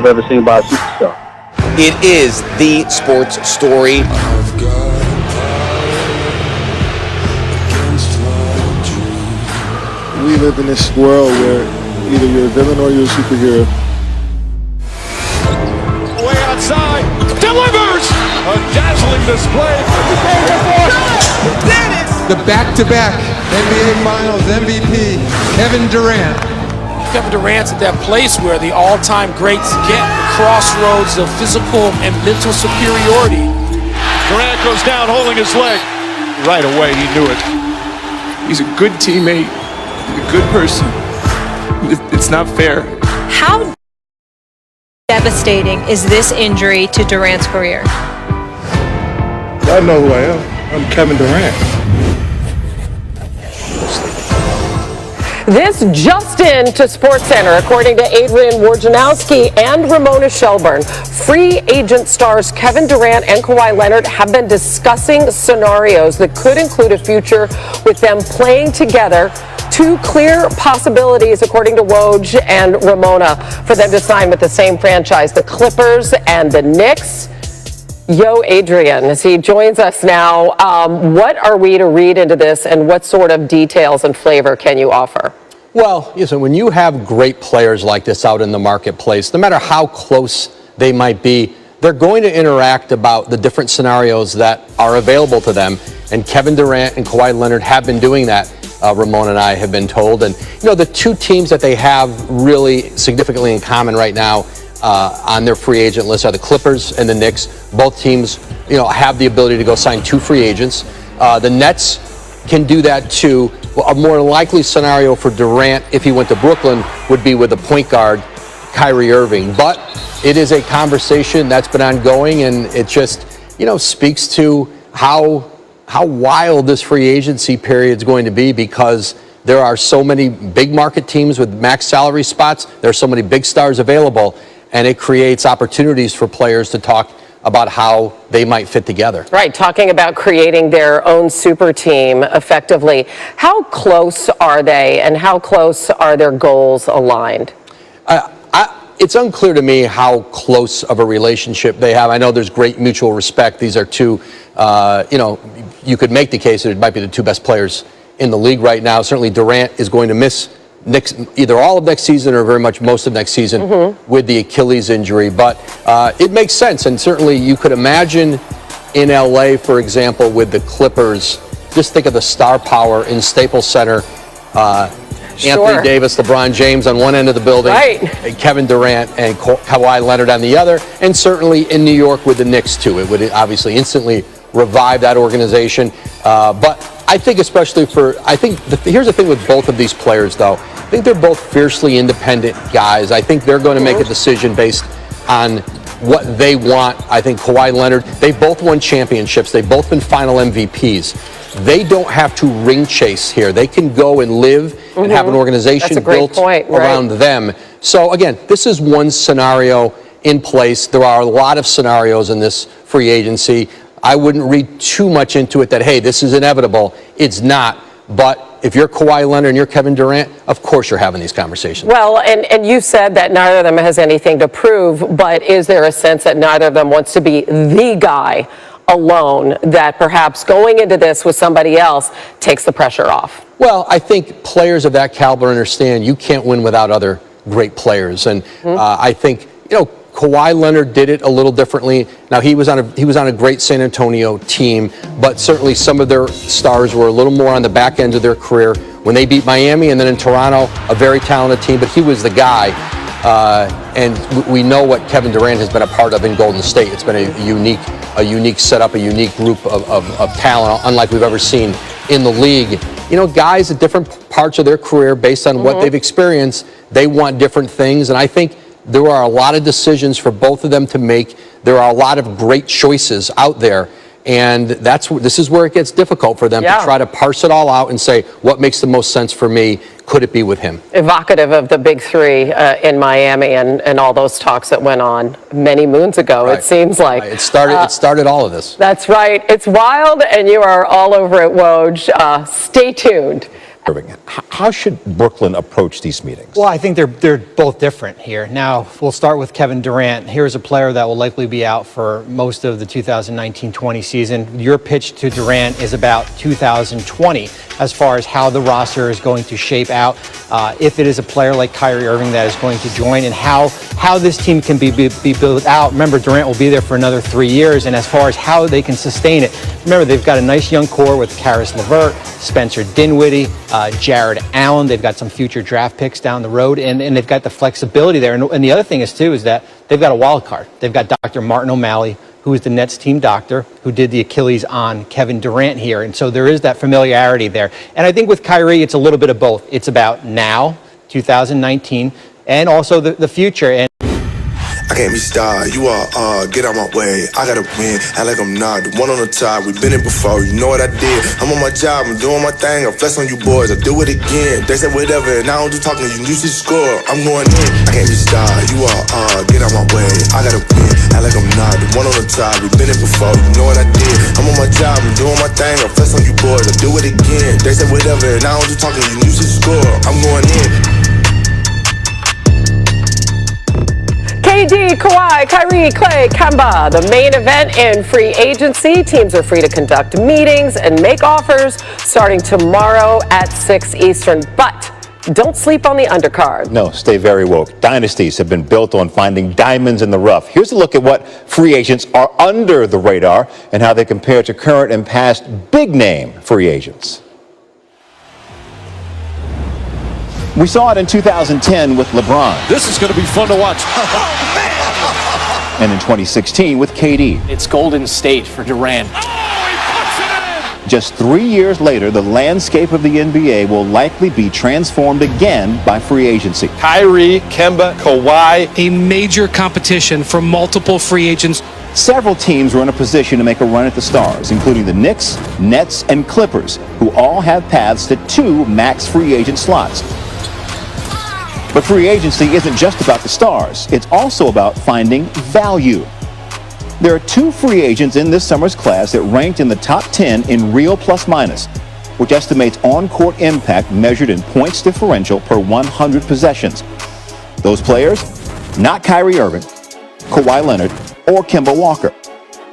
I've ever seen by a superstar. It is the sports story. We live in this world where either you're a villain or you're a superhero. Way outside, delivers! A dazzling display. The back-to-back NBA Finals MVP, Kevin Durant. Kevin Durant's at that place where the all-time greats get the crossroads of physical and mental superiority. Durant goes down holding his leg. Right away, he knew it. He's a good teammate, a good person. It's not fair. How devastating is this injury to Durant's career? I know who I am. I'm Kevin Durant. This just in to SportsCenter, according to Adrian Wojnarowski and Ramona Shelburne. Free agent stars Kevin Durant and Kawhi Leonard have been discussing scenarios that could include a future with them playing together. Two clear possibilities, according to Woj and Ramona, for them to sign with the same franchise, the Clippers and the Knicks. Yo, Adrian, as he joins us now, what are we to read into this, and what sort of details and flavor can you offer? Well, listen, when you have great players like this out in the marketplace, no matter how close they might be, they're going to interact about the different scenarios that are available to them. And Kevin Durant and Kawhi Leonard have been doing that, Ramona and I have been told. And, you know, the two teams that they have really significantly in common right now on their free agent list are the Clippers and the Knicks. Both teams, you know, have the ability to go sign two free agents. The Nets can do that too. A more likely scenario for Durant, if he went to Brooklyn, would be with a point guard, Kyrie Irving. But it is a conversation that's been ongoing, and it just, you know, speaks to how wild this free agency period is going to be, because there are so many big market teams with max salary spots. There are so many big stars available, and it creates opportunities for players to talk about how they might fit together. Right, talking about creating their own super team effectively. How close are they, and how close are their goals aligned? It's unclear to me how close of a relationship they have. I know there's great mutual respect. These are two, you know, you could make the case that it might be the two best players in the league right now. Certainly Durant is going to miss either all of next season or very much most of next season with the Achilles injury. But it makes sense. And certainly you could imagine in LA, for example, with the Clippers, just think of the star power in Staples Center. Anthony Davis, LeBron James on one end of the building, and Kevin Durant and Kawhi Leonard on the other, and certainly in New York with the Knicks too. It would obviously instantly revive that organization. But I think especially here's the thing with both of these players though. I think they're both fiercely independent guys. I think they're going to make a decision based on what they want. I think Kawhi Leonard, they both won championships. They've both been final MVPs. They don't have to ring chase here. They can go and live and have an organization built around them. So again, this is one scenario in place. There are a lot of scenarios in this free agency. I wouldn't read too much into it that, hey, this is inevitable. It's not. But if you're Kawhi Leonard and you're Kevin Durant, of course you're having these conversations. Well, and you said that neither of them has anything to prove, but is there a sense that neither of them wants to be the guy alone, that perhaps going into this with somebody else takes the pressure off? Well, I think players of that caliber understand you can't win without other great players. And I think, you know, Kawhi Leonard did it a little differently. Now he was on a great San Antonio team, but certainly some of their stars were a little more on the back end of their career when they beat Miami, and then in Toronto, a very talented team, but he was the guy. And we know what Kevin Durant has been a part of in Golden State. It's been a unique setup, a unique group of talent, unlike we've ever seen in the league. You know, guys at different parts of their career, based on what they've experienced, they want different things, and I think there are a lot of decisions for both of them to make. There are a lot of great choices out there, and this is where it gets difficult for them to try to parse it all out and say, what makes the most sense for me? Could it be with him? Evocative of the big three in Miami and all those talks that went on many moons ago, it seems like. It started all of this. That's right. It's wild, and you are all over it, Woj. Stay tuned. How should Brooklyn approach these meetings? Well, I think they're both different here. Now, we'll start with Kevin Durant. Here's a player that will likely be out for most of the 2019-20 season. Your pitch to Durant is about 2020 as far as how the roster is going to shape out, if it is a player like Kyrie Irving that is going to join, and how this team can be built out. Remember, Durant will be there for another 3 years, and as far as how they can sustain it, remember, they've got a nice young core with Karis LeVert, Spencer Dinwiddie, Jared Allen. They've got some future draft picks down the road, and they've got the flexibility there. And the other thing is that they've got a wild card. They've got Dr. Martin O'Malley, who is the Nets team doctor, who did the Achilles on Kevin Durant here. And so there is that familiarity there. And I think with Kyrie, it's a little bit of both. It's about now, 2019, and also the future. And I can't be starred, you are, get out my way. I gotta win, act like I'm not the one on the top. We've been in before, you know what I did. I'm on my job, I'm doing my thing. I flex on you boys, I do it again. They said whatever, and I don't do talking, you should score. I'm going in, I can't be starred, you are, get out my way. I gotta win, act like I'm not the one on the top. We've been in before, you know what I did. I'm on my job, I'm doing my thing. I flex on you boys, I do it again. They said whatever, and I don't do talking, you should score. I'm going in. KD, Kawhi, Kyrie, Klay, Kemba. The main event in free agency. Teams are free to conduct meetings and make offers starting tomorrow at 6 Eastern. But don't sleep on the undercard. No, stay very woke. Dynasties have been built on finding diamonds in the rough. Here's a look at what free agents are under the radar and how they compare to current and past big-name free agents. We saw it in 2010 with LeBron. This is going to be fun to watch. And in 2016 with KD. It's Golden State for Durant. Just 3 years later, the landscape of the NBA will likely be transformed again by free agency. Kyrie, Kemba, Kawhi. A major competition for multiple free agents. Several teams were in a position to make a run at the stars, including the Knicks, Nets, and Clippers, who all have paths to 2 max free agent slots. But free agency isn't just about the stars. It's also about finding value. There are 2 free agents in this summer's class that ranked in the top 10 in real plus-minus, which estimates on-court impact measured in points differential per 100 possessions. Those players? Not Kyrie Irving, Kawhi Leonard, or Kemba Walker.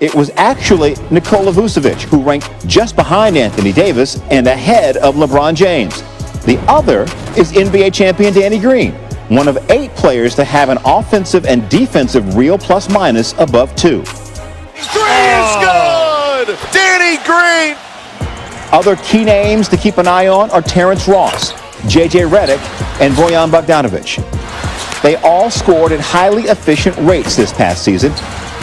It was actually Nikola Vucevic, who ranked just behind Anthony Davis and ahead of LeBron James. The other is NBA champion Danny Green, one of 8 players to have an offensive and defensive real plus-minus above 2. 3 is good! Danny Green! Other key names to keep an eye on are Terrence Ross, J.J. Redick, and Bojan Bogdanovic. They all scored at highly efficient rates this past season,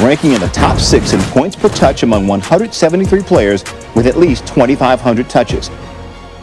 ranking in the top 6 in points per touch among 173 players with at least 2,500 touches.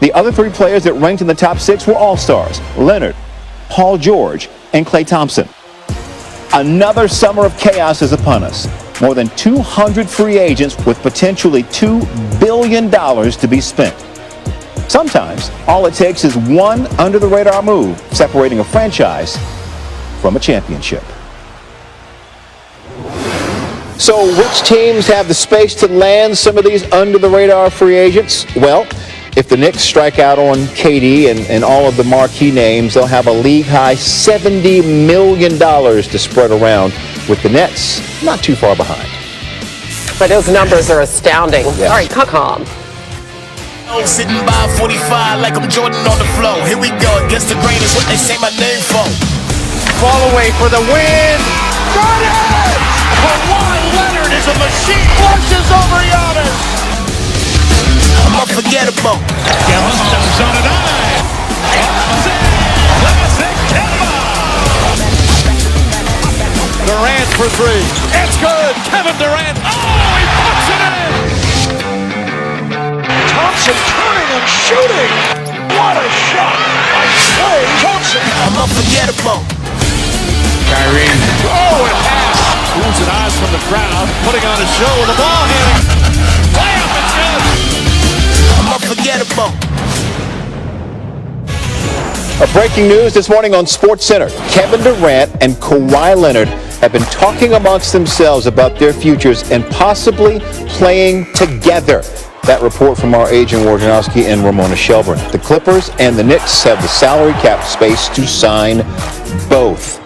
The other 3 players that ranked in the top 6 were all-stars: Leonard, Paul George, and Klay Thompson. Another summer of chaos is upon us. More than 200 free agents with potentially $2 billion to be spent. Sometimes, all it takes is one under-the-radar move, separating a franchise from a championship. So, which teams have the space to land some of these under-the-radar free agents? Well, if the Knicks strike out on KD and all of the marquee names, they'll have a league-high $70 million to spread around, with the Nets not too far behind. But those numbers are astounding. Yeah. All right, calm. Sitting by 45 like I'm Jordan on the floor. Here we go, against the grain is what they say my name for. Fall away for the win. Got it! Kawhi Leonard is a machine. Flushes over Giannis. I'm unforgettable. Yellowstone's on an eye. Classic Kemba. Durant for 3. It's good. Kevin Durant. Oh, he puts it in. Thompson turning and shooting. What a shot by Klay Thompson. I'm unforgettable. Kyrie. Oh, and pass. Moves and eyes from the crowd. Putting on a show with the ball here. Play up and good. I'm unforgettable. Breaking news this morning on SportsCenter. Kevin Durant and Kawhi Leonard have been talking amongst themselves about their futures and possibly playing together. That report from our Adrian Wojnarowski and Ramona Shelburne. The Clippers and the Knicks have the salary cap space to sign both.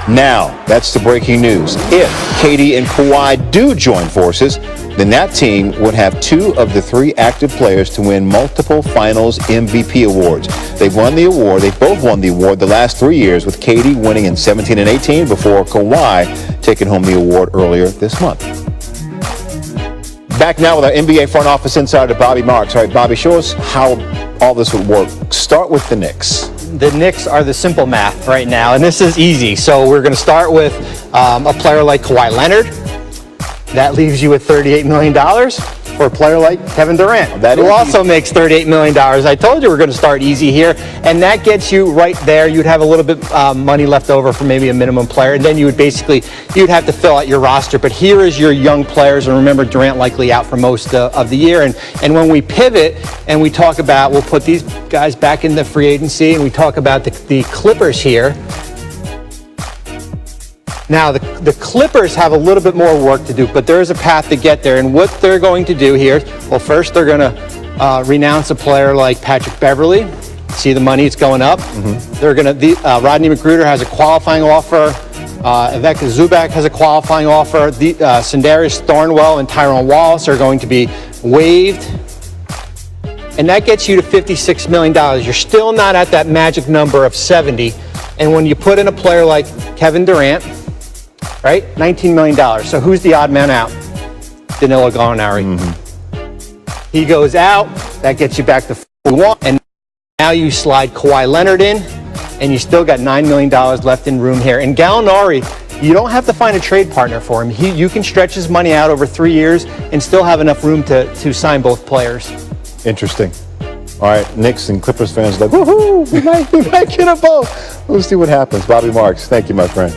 Now, that's the breaking news. If KD and Kawhi do join forces, then that team would have 2 of the 3 active players to win multiple Finals MVP awards. They've both won the award the last 3 years, with KD winning in 17 and 18 before Kawhi taking home the award earlier this month. Back now with our NBA front office insider, Bobby Marks. All right, Bobby, show us how all this would work. Start with the Knicks. The Knicks are the simple math right now, and this is easy. So we're going to start with a player like Kawhi Leonard. That leaves you with $38 million for a player like Kevin Durant, who also makes $38 million. I told you we're going to start easy here, and that gets you right there. You'd have a little bit money left over for maybe a minimum player, and then you'd have to fill out your roster. But here is your young players, and remember Durant likely out for most of the year. And when we pivot and we talk about, we'll put these guys back in the free agency, and we talk about the Clippers here. Now, the Clippers have a little bit more work to do, but there is a path to get there. And what they're going to do here, well, first they're going to renounce a player like Patrick Beverley. See the money, it's going up. They're going to. Rodney McGruder has a qualifying offer. Ivica Zubac has a qualifying offer. Sindarius Thornwell and Tyrone Wallace are going to be waived. And that gets you to $56 million. You're still not at that magic number of 70. And when you put in a player like Kevin Durant, right? $19 million. So who's the odd man out? Danilo Gallinari. He goes out. That gets you back to 41. And now you slide Kawhi Leonard in, and you still got $9 million left in room here. And Gallinari, you don't have to find a trade partner for him. You can stretch his money out over 3 years and still have enough room to sign both players. Interesting. All right, Knicks and Clippers fans like, woohoo, we might get them both. We'll see what happens. Bobby Marks, thank you, my friend.